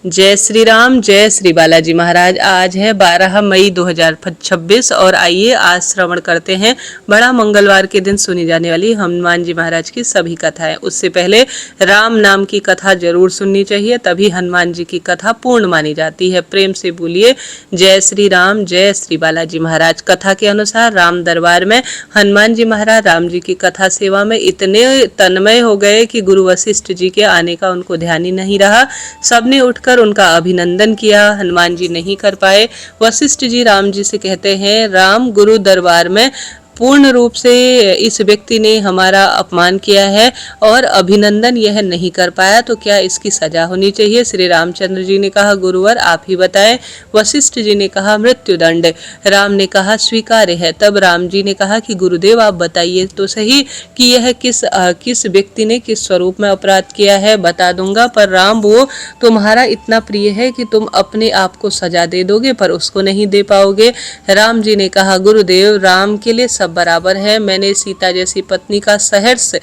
जय श्री राम, जय श्री बालाजी महाराज। आज है 12 मई 2026 और आइए आज श्रवण करते हैं बड़ा मंगलवार के दिन सुनी जाने वाली हनुमान जी महाराज की सभी कथाएं। उससे पहले राम नाम की कथा जरूर सुननी चाहिए, तभी हनुमान जी की कथा पूर्ण मानी जाती है। प्रेम से बोलिए जय श्री राम, जय श्री बालाजी महाराज। कथा के अनुसार राम दरबार में हनुमान जी महाराज राम जी की कथा सेवा में इतने तन्मय हो गए कि गुरु वशिष्ठ जी के आने का उनको ध्यान ही नहीं रहा। सबने उठकर उनका अभिनंदन किया, हनुमान जी नहीं कर पाए। वशिष्ठ जी राम जी से कहते हैं, राम गुरु दरबार में पूर्ण रूप से इस व्यक्ति ने हमारा अपमान किया है और अभिनंदन यह नहीं कर पाया, तो क्या इसकी सजा होनी चाहिए? श्री रामचंद्र जी ने कहा, गुरुवर आप ही बताएं। वशिष्ठ जी ने कहा, मृत्युदंड। राम ने कहा, स्वीकार्य है। तब राम जी ने कहा कि गुरुदेव आप बताइए तो सही कि यह किस व्यक्ति ने किस स्वरूप में अपराध किया है। बता दूंगा, पर राम वो तुम्हारा इतना प्रिय है कि तुम अपने आप को सजा दे दोगे पर उसको नहीं दे पाओगे। राम जी ने कहा, गुरुदेव राम के लिए सब बराबर है। मैंने सीता जैसी पत्नी का सहर्ष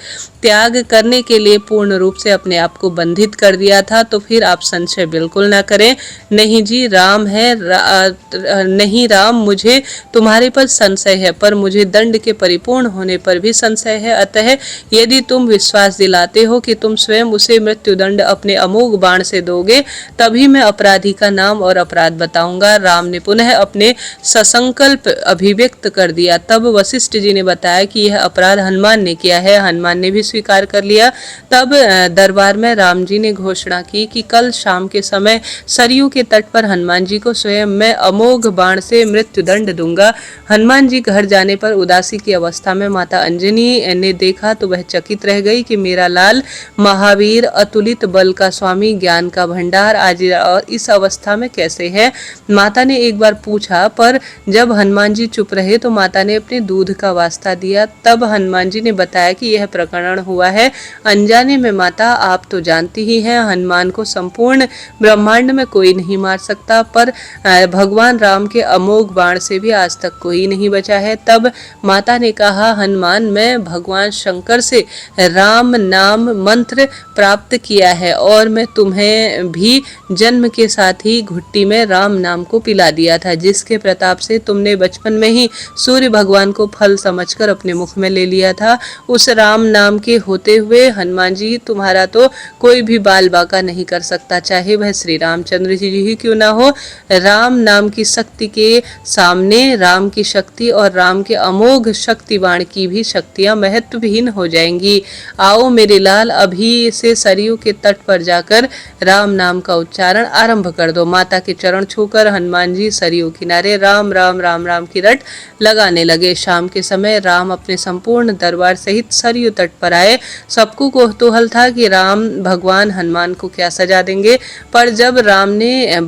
त्याग करने के लिए पूर्ण रूप से अपने आप को बंधित कर दिया था, तो फिर आप संशय बिल्कुल ना करें। नहीं जी राम है, नहीं राम मुझे तुम्हारे पर संशय है, पर मुझे दंड के परिपूर्ण होने पर भी संशय है। अतः यदि तुम विश्वास दिलाते हो कि तुम स्वयं उसे मृत्युदंड अपने अमोघ बाण से दोगे, तभी मैं अपराधी का नाम और अपराध बताऊंगा। राम ने पुनः अपने ससंकल्प अभिव्यक्त कर दिया। तब वशिष्ठ जी ने बताया कि यह अपराध हनुमान ने किया है। हनुमान ने भी स्वीकार कर लिया। तब दरबार में राम जी ने घोषणा की कि कल शाम के समय सरयू के तट पर हनुमान जी को स्वयं मैं अमोघ बाण से मृत्युदंड दूंगा। हनुमान जी घर जाने पर उदासी की अवस्था में माता अंजनी ने देखा तो वह चकित रह गई कि मेरा लाल महावीर, अतुलित बल का स्वामी, ज्ञान का भंडार आज इस अवस्था में कैसे है। माता ने एक बार पूछा, पर जब हनुमान जी चुप रहे तो माता ने अपने दूध का वास्ता दिया। तब हनुमान जी ने बताया कि यह प्रकरण हुआ है। अनजाने में माता आप तो जानती ही हैं, हनुमान को संपूर्ण ब्रह्मांड में कोई नहीं मार सकता, पर भगवान राम के अमोघ बाण से भी आज तक कोई नहीं बचा है। तब माता ने कहा, हनुमान मैं भगवान शंकर से राम नाम मंत्र प्राप्त किया है और मैं तुम्हें भी जन्म के साथ ही घुट्टी में राम नाम को पिला दिया था, जिसके प्रताप से तुमने बचपन में ही सूर्य भगवान को फल समझकर अपने मुख में ले लिया था। उस राम नाम के होते हुए हनुमान जी तुम्हारा तो कोई भी बाल बाका नहीं कर सकता, चाहे वह श्री रामचंद्र जी ही क्यों ना हो। राम नाम की शक्ति के सामने राम की शक्ति और राम के अमोघ शक्तिवाण की भी शक्तियां महत्वहीन हो जाएंगी। आओ मेरे लाल, अभी से सरयू के तट पर जाकर राम नाम का उच्चारण आरंभ कर दो। माता के चरण छूकर हनुमान जी सरयू किनारे राम राम राम राम की रट लगाने लगे। शाम के समय राम अपने संपूर्ण दरबार सहित सरयू तट पर आए। सबको कौतूहल था कि राम भगवान हनुमान को क्या सजा देंगे, पर जब राम ने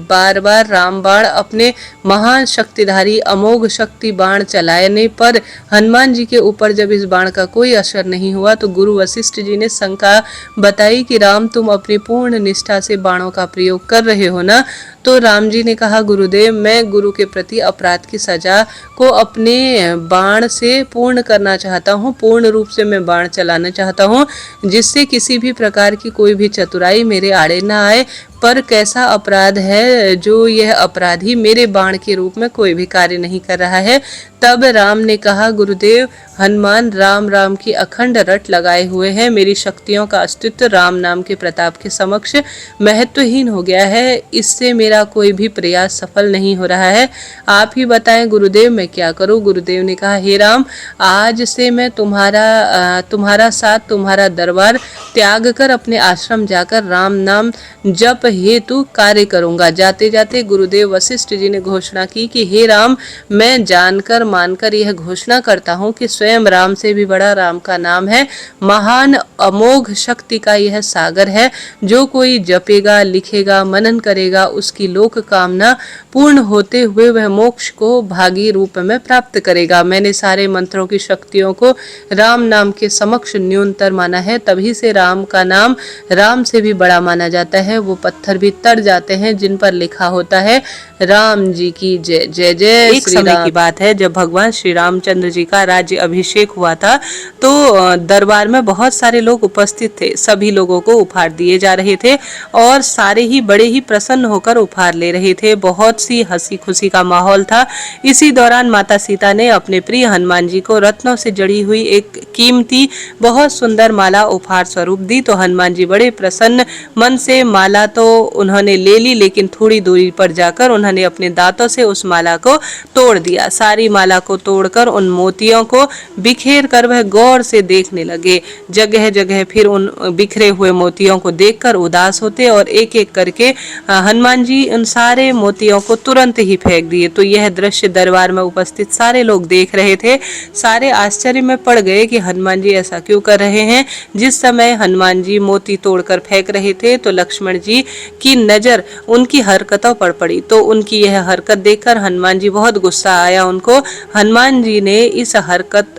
बार बार राम बाण अपने महान शक्तिधारी अमोघ शक्ति बाण चलाने पर हनुमान जी के ऊपर जब इस बाण का कोई असर नहीं हुआ, तो गुरु वशिष्ठ जी ने शंका बताई कि राम तुम अपनी पूर्ण निष्ठा से बाणों का प्रयोग कर रहे हो ना। तो राम जी ने कहा, गुरुदेव मैं गुरु के प्रति अपराध की सजा को अपने बाण से पूर्ण करना चाहता हूँ। पूर्ण रूप से मैं बाण चलाना चाहता हूँ, जिससे किसी भी प्रकार की कोई भी चतुराई मेरे आड़े ना आए। पर कैसा अपराध है जो यह अपराधी मेरे बाण के रूप में कोई भी कार्य नहीं कर रहा है। तब राम ने कहा, गुरुदेव हनुमान राम राम की अखंड रट लगाए हुए हैं। मेरी शक्तियों का अस्तित्व राम नाम के प्रताप के समक्ष महत्वहीन हो गया है। इससे मेरा कोई भी प्रयास सफल नहीं हो रहा है। आप ही बताएं गुरुदेव मैं क्या करूं। गुरुदेव ने कहा, हे राम आज से मैं तुम्हारा साथ तुम्हारा दरबार त्याग कर अपने आश्रम जाकर राम नाम जप हेतु कार्य करूंगा। जाते जाते गुरुदेव वशिष्ठ जी ने घोषणा की कि हे राम मैं जानकर मानकर यह घोषणा करता हूँ कि स्वयं राम से भी बड़ा राम का नाम है। महान अमोघ शक्ति का यह सागर है। जो कोई जपेगा, लिखेगा, मनन करेगा, उसकी लोक कामना पूर्ण होते हुए वह मोक्ष को भागी रूप में प्राप्त करेगा। मैंने सारे मंत्रों की शक्तियों को राम नाम के समक्ष न्यूनतर माना है, तभी से राम का नाम राम से भी बड़ा माना जाता है। वो पत्थर भी तर जाते हैं जिन पर लिखा होता है राम जी की जय जय जय। एक समय की बात है जब भगवान श्री रामचंद्र जी का राज्य अभिषेक हुआ था, तो दरबार में बहुत सारे लोग उपस्थित थे। सभी लोगों को उपहार दिए जा रहे थे और सारे ही बड़े ही प्रसन्न होकर उपहार ले रहे थे। बहुत सी हंसी खुशी का माहौल था। इसी दौरान माता सीता ने अपने प्रिय हनुमान जी को रत्नों से जड़ी हुई एक कीमती बहुत सुंदर माला उपहार स्वरूप दी। तो हनुमान जी बड़े प्रसन्न मन से माला तो उन्होंने ले ली, लेकिन थोड़ी दूरी पर जाकर उन्होंने अपने दांतों से उस माला को तोड़ दिया। सारी माला को तोड़कर उन मोतियों को बिखेर कर वह गौर से देखने लगे। जगह जगह फिर उन बिखरे हुए मोतियों को देखकर उदास होते और एक एक करके हनुमान जी उन सारे मोतियों को तुरंत ही फेंक दिए। तो यह दृश्य दरबार में उपस्थित सारे लोग देख रहे थे। सारे आश्चर्य में पड़ गए कि हनुमान जी ऐसा क्यों कर रहे हैं। जिस समय हनुमान जी मोती तोड़कर फेंक रहे थे तो लक्ष्मण जी की नजर उनकी हरकतों पर पड़ी। तो उनकी यह हरकत देखकर हनुमान जी बहुत गुस्सा आया उनको।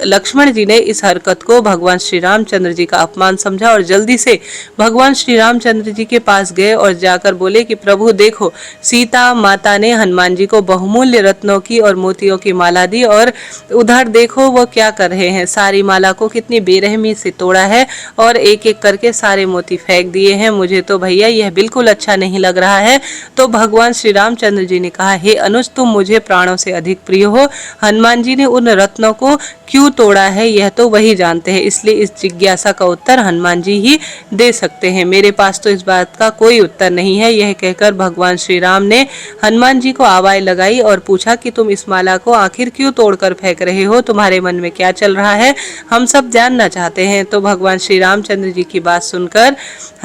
लक्ष्मण जी ने इस हरकत को भगवान श्री रामचंद्र जी का अपमान समझा और जल्दी से भगवान श्री रामचंद्र जी के पास गए और जाकर बोले कि प्रभु देखो, सीता माता ने हनुमान जी को बहुमूल्य रत्नों की और मोतियों की माला दी और उधर देखो वो क्या कर रहे हैं। सारी माला को कितनी बेरहमी से तोड़ा है और एक एक करके सारे मोती फेंक दिए हैं। मुझे तो भैया यह बिल्कुल अच्छा नहीं लग रहा है। तो भगवान श्री रामचंद्र जी ने कहा, हे अनुज, तुम मुझे प्राणों से अधिक प्रिय हो। हनुमान जी ने उन रत्नों को क्यों तोड़ा है यह तो वही जानते हैं, इसलिए इस जिज्ञासा का उत्तर हनुमान जी ही दे सकते हैं। मेरे पास तो इस बात का कोई उत्तर नहीं है। यह कहकर भगवान श्री राम ने हनुमान जी को आवाज लगाई और पूछा कि तुम इस माला को आखिर क्यों तोड़कर फेंक रहे हो, तुम्हारे मन में क्या चल रहा है, हम सब जानना चाहते हैं। तो भगवान श्री रामचंद्र जी की बात सुनकर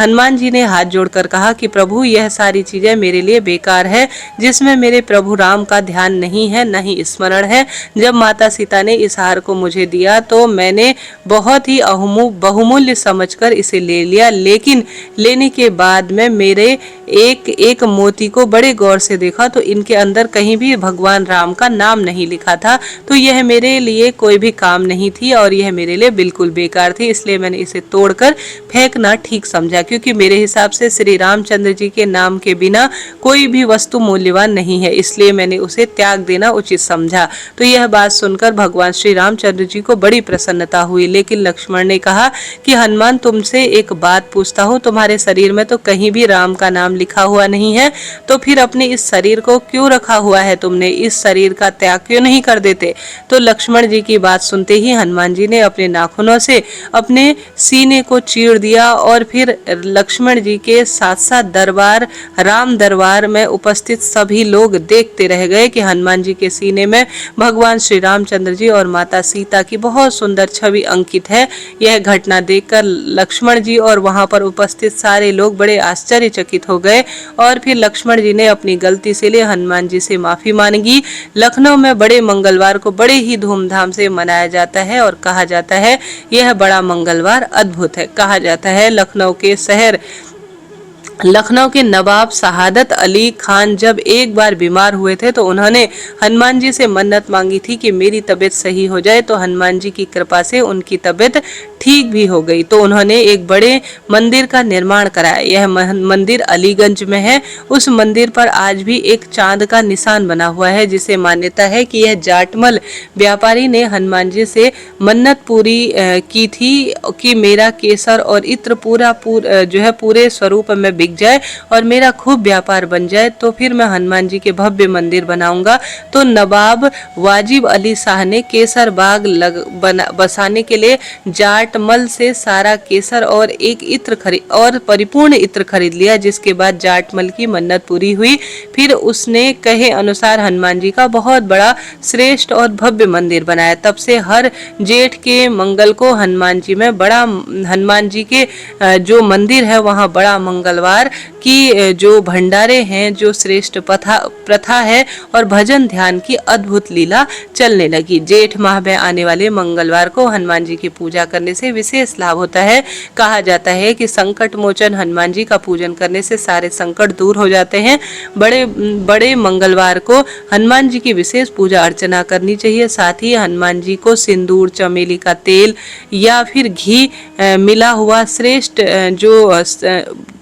हनुमान जी ने हाथ जोड़कर कहा कि प्रभु, यह सारी चीजें मेरे लिए बेकार है जिसमें मेरे प्रभु राम का ध्यान नहीं है, न ही स्मरण है। जब माता सीता ने इस हार को मुझे दिया तो मैंने बहुत ही बहुमूल्य समझकर इसे ले लिया, लेकिन लेने के बाद में मेरे एक एक मोती को बड़े गौर से देखा तो इनके अंदर कहीं भी भगवान राम का नाम नहीं लिखा था। तो यह मेरे लिए कोई भी काम नहीं थी और यह मेरे लिए बिल्कुल बेकार थी, इसलिए मैंने इसे तोड़कर फेंकना ठीक समझा, क्योंकि मेरे हिसाब से श्री रामचंद्र जी के नाम के बिना कोई भी वस्तु मूल्यवान नहीं है, इसलिए मैंने उसे त्याग देना उचित समझा। तो यह बात सुनकर भगवान श्री रामचंद्र जी को बड़ी प्रसन्नता हुई। लेकिन लक्ष्मण ने कहा कि हनुमान, तुमसे एक बात पूछता हूँ, तुम्हारे शरीर में तो कहीं भी राम का नाम लिखा हुआ नहीं है, तो फिर अपने इस शरीर को क्यों रखा हुआ है तुमने, इस शरीर का त्याग क्यों नहीं कर देते। तो लक्ष्मण जी की बात सुनते ही हनुमान जी ने अपने नाखूनों से अपने सीने को चीर दिया और फिर लक्ष्मण जी के साथ साथ राम दरबार में उपस्थित सभी लोग देखते रह गए कि हनुमान जी के सीने में भगवान श्री रामचंद्र जी और माता सीता की बहुत सुंदर छवि अंकित है। यह घटना देखकर लक्ष्मण जी और वहां पर उपस्थित सारे लोग बड़े आश्चर्यचकित हो गए और फिर लक्ष्मण जी ने अपनी गलती से लिए हनुमान जी से माफी मांगी। लखनऊ में बड़े मंगलवार को बड़े ही धूमधाम से मनाया जाता है और कहा जाता है यह बड़ा मंगलवार अद्भुत है। कहा जाता है लखनऊ के नवाब शहादत अली खान जब एक बार बीमार हुए थे तो उन्होंने हनुमान जी से मन्नत मांगी थी कि मेरी तबीयत सही हो जाए। तो हनुमान जी की कृपा से उनकी तबीयत ठीक भी हो गई। तो उन्होंने एक बड़े मंदिर का निर्माण कराया। यह मंदिर अलीगंज में है। उस मंदिर पर आज भी एक चांद का निशान बना हुआ है, जिसे मान्यता है कि यह जाटमल व्यापारी ने हनुमान जी से मन्नत पूरी की थी कि मेरा केसर और इत्र पूरे स्वरूप में बिक जाए और मेरा खूब व्यापार बन जाए, तो फिर मैं हनुमान जी के भव्य मंदिर बनाऊंगा। तो नवाब वाजिब अली शाह ने केसर बाग बसाने के लिए जाटमल से सारा केसर और परिपूर्ण इत्र खरीद लिया, जिसके बाद जाटमल की मन्नत पूरी हुई। फिर उसने कहे अनुसार हनुमान जी का बहुत बड़ा श्रेष्ठ और भव्य मंदिर बनाया। तब से हर जेठ के मंगल को हनुमान जी के जो मंदिर है वहाँ बड़ा मंगलवार की जो भंडारे हैं, जो श्रेष्ठ प्रथा है और भजन ध्यान की अद्भुत लीला चलने लगी। जेठ माह में आने वाले मंगलवार को हनुमान जी की पूजा करने से विशेष लाभ होता है। कहा जाता है कि संकट मोचन हनुमान जी का पूजन करने से सारे संकट दूर हो जाते हैं। बड़े मंगलवार को हनुमान जी की विशेष पूजा अर्चना करनी चाहिए। साथ ही हनुमान जी को सिंदूर, चमेली का तेल या फिर घी मिला हुआ श्रेष्ठ जो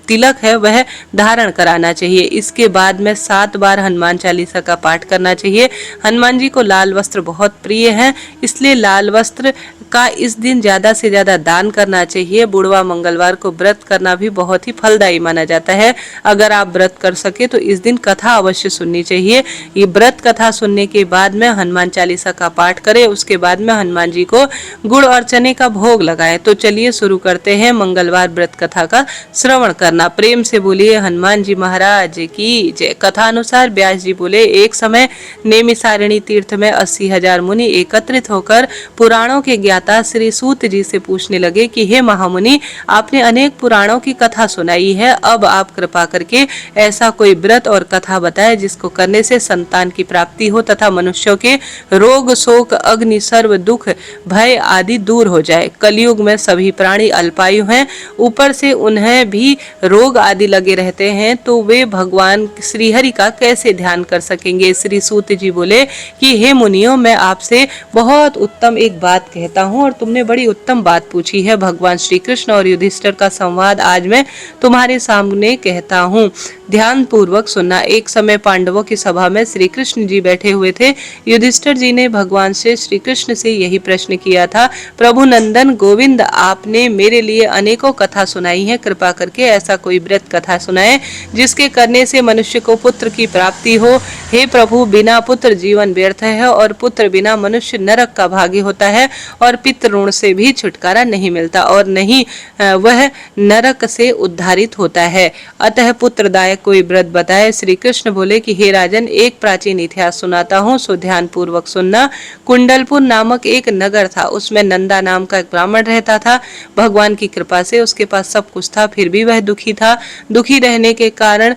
तिलक है वह धारण कराना चाहिए। इसके बाद में 7 बार हनुमान चालीसा का पाठ करना चाहिए। हनुमान जी को लाल वस्त्र बहुत प्रिय है, इसलिए लाल वस्त्र का इस दिन ज्यादा से ज्यादा दान करना चाहिए। बुढ़वा मंगलवार को व्रत करना भी बहुत ही फलदायी माना जाता है। अगर आप व्रत कर सके तो इस दिन कथा अवश्य सुननी चाहिए। ये व्रत कथा सुनने के बाद में हनुमान चालीसा का पाठ करें, उसके बाद में हनुमान जी को गुड़ और चने का भोग लगाएं। तो चलिए शुरू करते हैं मंगलवार व्रत कथा का श्रवण करना। प्रेम से बोलिए हनुमान जी महाराज की जय। कथा अनुसार व्यास जी बोले, एक समय नेमिसारिणी तीर्थ में 80,000 मुनि एकत्रित होकर पुराणों के ज्ञाता श्री सूत जी से पूछने लगे कि हे महामुनि, आपने अनेक पुराणों की कथा सुनाई है, अब आप कृपा करके ऐसा कोई व्रत और कथा बताएं जिसको करने से संतान की प्राप्ति हो तथा मनुष्यों के रोग शोक अग्नि सर्व दुख भय आदि दूर हो जाए। कलयुग में सभी प्राणी अल्पायु हैं, ऊपर से उन्हें भी रोग आदि लगे रहते हैं, तो वे भगवान श्रीहरि का कैसे ध्यान कर सकेंगे। श्री सूत जी बोले कि हे मुनियों, मैं आपसे बहुत उत्तम एक बात कहता हूँ और तुमने बड़ी उत्तम बात पूछी है। भगवान श्री कृष्ण और युधिष्ठिर का संवाद आज मैं तुम्हारे सामने कहता हूँ, ध्यान पूर्वक सुनना। एक समय पांडवों की सभा में श्री कृष्ण जी बैठे हुए थे। युधिष्ठिर जी ने भगवान से श्री कृष्ण से यही प्रश्न किया था, प्रभु नंदन गोविंद, आपने मेरे लिए अनेकों कथा सुनाई है, कृपा करके ऐसा कोई व्रत कथा सुनाए जिसके करने से मनुष्य को पुत्र की प्राप्ति हो। हे प्रभु, बिना पुत्र जीवन व्यर्थ है और पुत्र बिना मनुष्य नरक का भागी होता है और पितृ ऋण से भी छुटकारा नहीं मिलता और नहीं वह नरक से उद्धारित होता है। अतः पुत्रदायक कोई व्रत बताए। श्री कृष्ण बोले कि हे राजन, एक प्राचीन इतिहास सुनाता हूँ, सो ध्यान पूर्वक सुनना। कुंडलपुर नामक एक नगर था, उसमें नंदा नाम का एक ब्राह्मण रहता था। भगवान की कृपा से उसके पास सब कुछ था, फिर भी वह दुखी था। दुखी रहने के कारण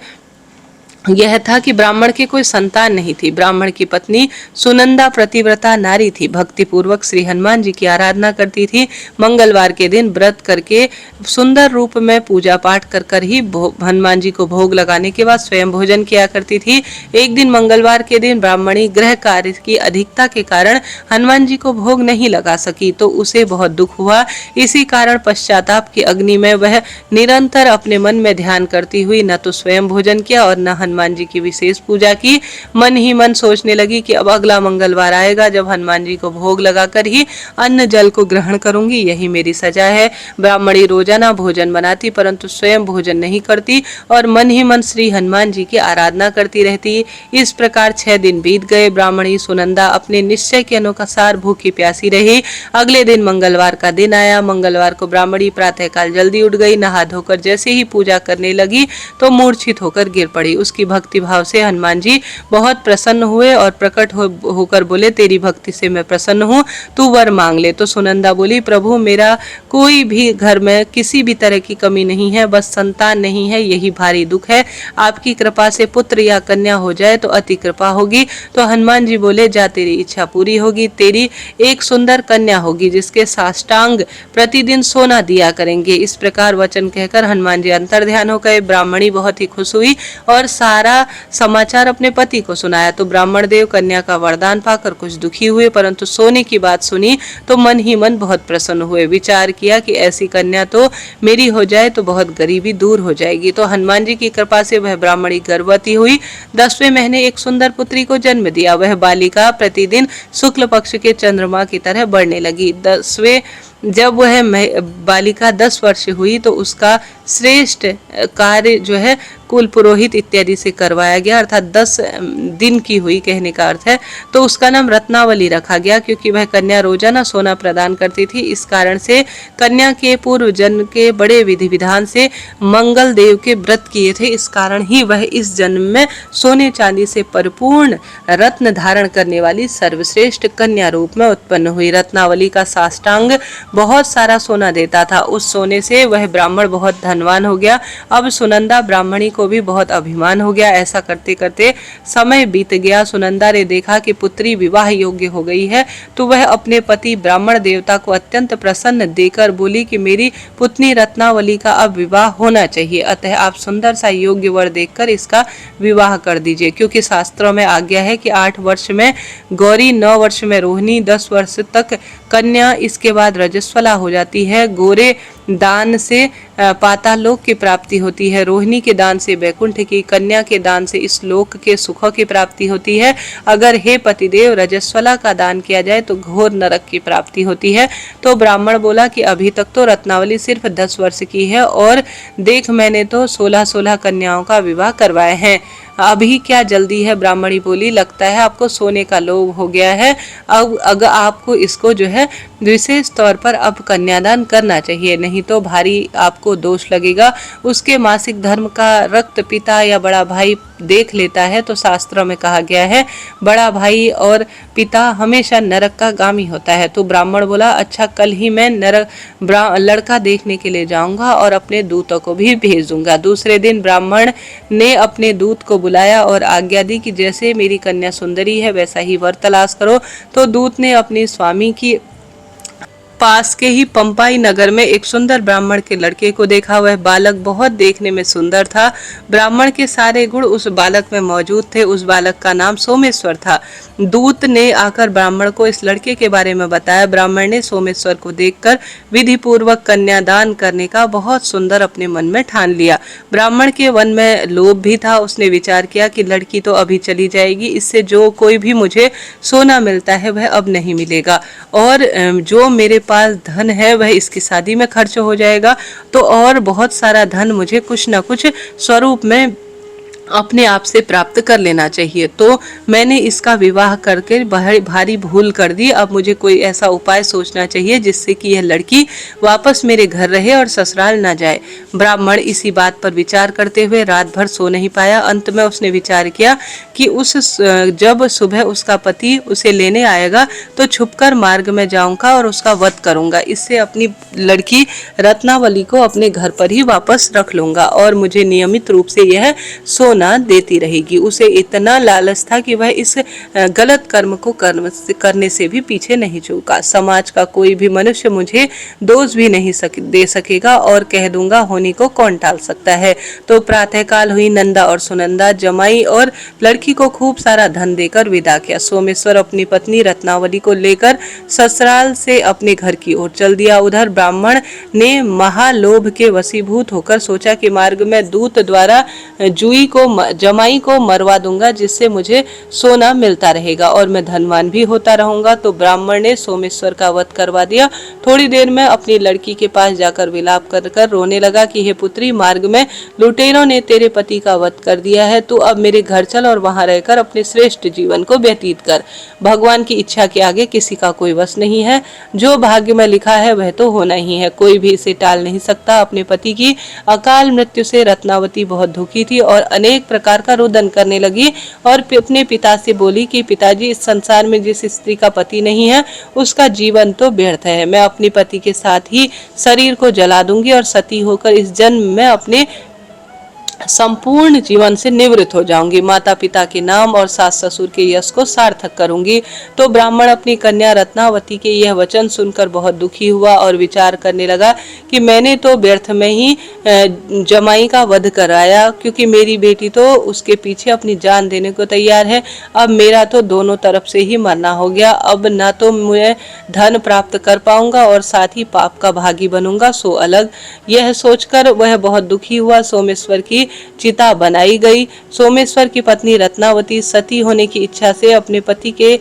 यह था कि ब्राह्मण की कोई संतान नहीं थी। ब्राह्मण की पत्नी सुनंदा प्रतिव्रता नारी थी, भक्ति पूर्वक श्री हनुमान जी की आराधना करती थी। मंगलवार के दिन व्रत करके सुंदर रूप में पूजा पाठ कर कर ही हनुमान जी को भोग लगाने के बाद स्वयं भोजन किया करती थी। एक दिन मंगलवार के दिन ब्राह्मणी गृह कार्य की अधिकता के कारण हनुमान जी को भोग नहीं लगा सकी, तो उसे बहुत दुख हुआ। इसी कारण पश्चाताप की अग्नि में वह निरंतर अपने मन में ध्यान करती हुई न तो स्वयं भोजन किया और न हनुमान जी की विशेष पूजा की। मन ही मन सोचने लगी कि अब अगला मंगलवार आएगा जब हनुमान जी को भोग लगाकर ही अन्न जल को ग्रहण करूंगी, यही मेरी सजा है। ब्राह्मणी रोजाना भोजन बनाती परंतु स्वयं भोजन नहीं करती और मन ही मन श्री हनुमान जी की आराधना करती रहती। इस प्रकार 6 दिन बीत गए। ब्राह्मणी सुनंदा अपने निश्चय के अनुसार भूखी प्यासी रही। अगले दिन मंगलवार का दिन आया। मंगलवार को ब्राह्मणी प्रातःकाल जल्दी उठ गई। नहा धोकर जैसे ही पूजा करने लगी तो मूर्छित होकर गिर पड़ी। उसकी भक्ति भाव से हनुमान जी बहुत प्रसन्न हुए और प्रकट होकर बोले, तेरी भक्ति से मैं प्रसन्न हूँ, तू वर मांग ले। तो सुनंदा बोली, प्रभु, मेरा कोई भी घर में किसी भी तरह की कमी नहीं है, बस संतान नहीं है, यही भारी दुख है। आपकी कृपा से पुत्र या कन्या हो जाए तो अति कृपा होगी। तो हनुमान जी बोले, जा, तेरी इच्छा पूरी होगी। तेरी एक सुंदर कन्या होगी जिसके साष्टांग प्रतिदिन सोना दिया करेंगे। इस प्रकार वचन कहकर हनुमान जी अंतर्ध्यान हो गए। ब्राह्मणी बहुत ही खुश हुई और सारा समाचार अपने पति को सुनाया। तो ब्राह्मण देव कन्या का वरदान पाकर कुछ दुखी हुए, परंतु सोने की बात सुनी तो मन ही मन बहुत प्रसन्न हुए। विचार किया कि ऐसी कन्या तो मेरी हो जाए तो बहुत गरीबी दूर हो जाएगी। तो हनुमान जी की कृपा से वह ब्राह्मणी गर्भवती हुई। 10वें महीने एक सुंदर पुत्री को जन्म दिया। वह बालिका प्रतिदिन शुक्ल पक्ष के चंद्रमा की तरह बढ़ने लगी। जब वह बालिका 10 वर्ष हुई तो उसका श्रेष्ठ कार्य जो है कुल पुरोहित इत्यादि से करवाया गया, अर्थात 10 दिन की हुई कहने का अर्थ है। तो उसका नाम रत्नावली रखा गया क्योंकि वह कन्या रोजाना सोना प्रदान करती थी। इस कारण से कन्या के पूर्व जन्म के बड़े विधि विधान से मंगल देव के व्रत किए थे। इस कारण ही वह इस जन्म में सोने चांदी से परिपूर्ण रत्न धारण करने वाली सर्वश्रेष्ठ कन्या रूप में उत्पन्न हुई। रत्नावली का साष्टांग बहुत सारा सोना देता था। उस सोने से वह ब्राह्मण बहुत धनवान हो गया। अब सुनंदा ब्राह्मणी को भी बहुत अभिमान हो गया। ऐसा करते करते समय बीत गया। सुनंदा ने देखा कि पुत्री विवाह योग्य हो गई है, तो वह अपने पति ब्राह्मण देवता को अत्यंत प्रसन्न देकर बोली कि मेरी पुत्री रत्नावली का अब विवाह होना चाहिए, अतः आप सुंदर सा योग्य वर देखकर इसका विवाह कर दीजिए। क्योंकि शास्त्रों में आज्ञा है कि 8 वर्ष में गौरी, 9 वर्ष में रोहिणी, 10 वर्ष तक कन्या, इसके बाद रजस्वला हो जाती है। गोरे दान से पाताल लोक की प्राप्ति होती है। रोहिणी के दान से वैकुंठ की, कन्या के दान से इस लोक के सुखों की प्राप्ति होती है। अगर हे पतिदेव रजस्वला का दान किया जाए तो घोर नरक की प्राप्ति होती है। तो ब्राह्मण बोला कि अभी तक तो रत्नावली सिर्फ 10 वर्ष की है और देख मैंने तो 16-16 कन्याओं का विवाह करवाए हैं, अभी क्या जल्दी है। ब्राह्मणी बोली, लगता है आपको सोने का लोभ हो गया है। अब अगर आपको इसको जो है विशेष तौर पर अब कन्यादान करना चाहिए, नहीं तो भारी आपको दोष लगेगा। उसके मासिक धर्म का रक्त पिता या बड़ा भाई देख लेता है तो शास्त्रों में कहा गया है बड़ा भाई और पिता हमेशा नरक का गामी होता है। तो ब्राह्मण बोला, अच्छा कल ही मैं लड़का देखने के लिए जाऊंगा और अपने दूतों को भी भेज दूंगा। दूसरे दिन ब्राह्मण ने अपने दूत को बुलाया और आज्ञा दी कि जैसे मेरी कन्या सुंदरी है वैसा ही वर तलाश करो। तो दूत ने अपने स्वामी की पास के ही पंपाई नगर में एक सुंदर ब्राह्मण के लड़के को देखा। वह बालक बहुत देखने में सुंदर था। ब्राह्मण के सारे गुण उस बालक में मौजूद थे। उस बालक का नाम सोमेश्वर था। दूत ने आकर ब्राह्मण को इस लड़के के बारे में बताया। ब्राह्मण ने सोमेश्वर को देखकर विधि पूर्वक कन्यादान करने का बहुत सुंदर अपने मन में ठान लिया। ब्राह्मण के मन में लोभ भी था। उसने विचार किया कि लड़की तो अभी चली जाएगी, इससे जो कोई भी मुझे सोना मिलता है वह अब नहीं मिलेगा और जो मेरे पास धन है वह इसकी शादी में खर्च हो जाएगा, तो और बहुत सारा धन मुझे कुछ न कुछ स्वरूप में अपने आप से प्राप्त कर लेना चाहिए। तो मैंने इसका विवाह करके भारी भूल कर दी। अब मुझे कोई ऐसा उपाय सोचना चाहिए जिससे कि यह लड़की वापस मेरे घर रहे और ससुराल ना जाए। ब्राह्मण इसी बात पर विचार करते हुए रात भर सो नहीं पाया। अंत में उसने विचार किया कि जब सुबह उसका पति उसे लेने आएगा तो छुपकर मार्ग में जाऊंगा और उसका वध करूंगा। इससे अपनी लड़की रत्नावली को अपने घर पर ही वापस रख लूंगा और मुझे नियमित रूप से यह सोना देती रहेगी। उसे इतना लालच था कि वह इस गलत कर्म को करने से भी पीछे नहीं चूका। समाज का कोई भी मनुष्य मुझे दोष भी नहीं दे सकेगा और कह दूंगा होनी को कौन टाल सकता है। तो प्रातःकाल हुई। नंदा और सुनंदा जमाई और लड़की को खूब सारा धन देकर विदा किया। सोमेश्वर अपनी पत्नी रत्नावली को लेकर ससुराल से अपने घर की ओर चल दिया। उधर ब्राह्मण ने महालोभ के वशीभूत होकर सोचा कि मार्ग में दूत द्वारा जमाई को मरवा दूंगा, जिससे मुझे सोना मिलता रहेगा और मैं धनवान भी होता रहूंगा। तो ब्राह्मण ने सोमेश्वर का वध करवा दिया। थोड़ी देर में अपनी लड़की के पास जाकर विलाप कर रोने लगा कि हे पुत्री, मार्ग में लुटेरों ने तेरे पति का वध कर दिया है। तू अब मेरे घर चल और वहां रहकर अपने श्रेष्ठ जीवन को व्यतीत कर। भगवान की इच्छा के आगे किसी का कोई वश नहीं है। जो भाग्य में लिखा है वह तो होना ही है, कोई भी इसे टाल नहीं सकता। अपने पति की अकाल मृत्यु से रत्नावती बहुत दुखी थी और अनेक प्रकार का रुदन करने लगी और अपने पिता से बोली कि पिताजी, इस संसार में जिस स्त्री का पति नहीं है उसका जीवन तो व्यर्थ है। मैं अपने पति के साथ ही शरीर को जला दूंगी और सती होकर इस जन्म में अपने संपूर्ण जीवन से निवृत्त हो जाऊंगी। माता पिता के नाम और सास ससुर के यश को सार्थक करूंगी। तो ब्राह्मण अपनी कन्या रत्नावती के यह वचन सुनकर बहुत दुखी हुआ और विचार करने लगा कि मैंने तो व्यर्थ में ही जमाई का वध कराया, क्योंकि मेरी बेटी तो उसके पीछे अपनी जान देने को तैयार है। अब मेरा तो दोनों तरफ से ही मरना हो गया। अब न तो मैं धन प्राप्त कर पाऊंगा और साथ ही पाप का भागी बनूंगा, सो अलग। यह सोचकर वह बहुत दुखी हुआ। सोमेश्वर की चिता बनाई गई। सोमेश्वर की पत्नी रत्नावती सती होने की इच्छा से अपने पति के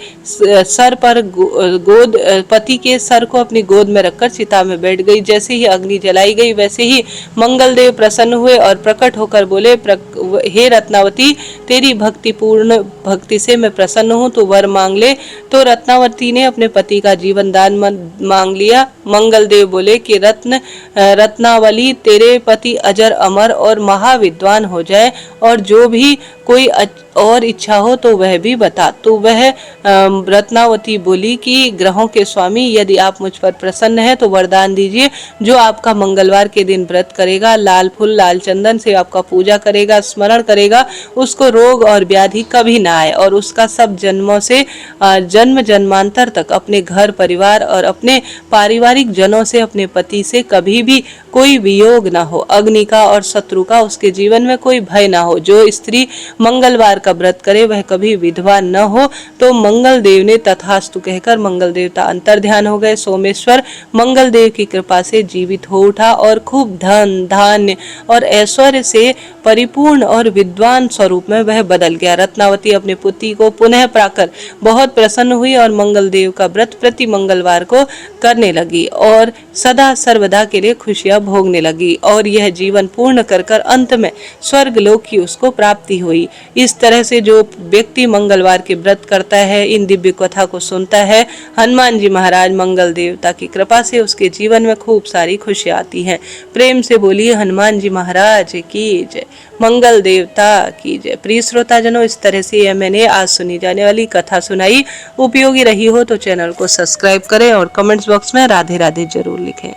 सर को अपनी गोद में रखकर चिता में बैठ गई। जैसे ही अग्नि जलाई गई वैसे ही मंगलदेव प्रसन्न हुए और प्रकट होकर बोले, हे रत्नावती, तेरी भक्तिपूर्ण भक्ति से मैं प्रसन्न हूँ, तो वर मांग ले। तो रत्नावती ने अपने पति का जीवन दान मांग लिया। मंगलदेव बोले कि रत्नावली, तेरे पति अजर अमर और महाविद्वान हो जाए और जो भी कोई और इच्छा हो तो वह भी बता। तो वह रत्नावती बोली कि ग्रहों के स्वामी, यदि आप मुझ पर प्रसन्न हैं तो वरदान दीजिए, जो आपका मंगलवार के दिन व्रत करेगा, लाल फूल लाल चंदन से आपका पूजा करेगा, स्मरण करेगा, उसको रोग और व्याधि कभी ना आए और उसका सब जन्मों से जन्म जन्मांतर तक अपने घर परिवार और अपने पारिवारिक जनों से, अपने पति से कभी भी कोई वियोग ना हो, अग्नि का और शत्रु का उसके जीवन में कोई भय ना हो। जो स्त्री मंगलवार का व्रत करे वह कभी विधवा न हो। तो मंगल देव ने तथास्तु कहकर मंगल देवता अंतर्ध्यान हो गए। सोमेश्वर मंगल देव की कृपा से जीवित हो उठा और खूब धन धान्य और ऐश्वर्य से परिपूर्ण और विद्वान स्वरूप में वह बदल गया। रत्नावती अपने पुत्री को पुनः पाकर बहुत प्रसन्न हुई और मंगल देव का व्रत प्रति मंगलवार को करने लगी और सदा सर्वदा के लिए खुशियां भोगने लगी और यह जीवन पूर्ण कर अंत में स्वर्ग लोक की उसको प्राप्ति हुई। इस तरह से जो व्यक्ति मंगलवार के व्रत करता है, इन दिव्य कथा को सुनता है, हनुमान जी महाराज मंगल देवता की कृपा से उसके जीवन में खूब सारी खुशियां आती हैं। प्रेम से बोलिए हनुमान जी महाराज की जय, मंगल देवता की जय। प्रिय श्रोताजनों, इस तरह से यह मैंने आज सुनी जाने वाली कथा सुनाई। उपयोगी रही हो तो चैनल को सब्सक्राइब करें और कमेंट्स बॉक्स में राधे राधे जरूर लिखें।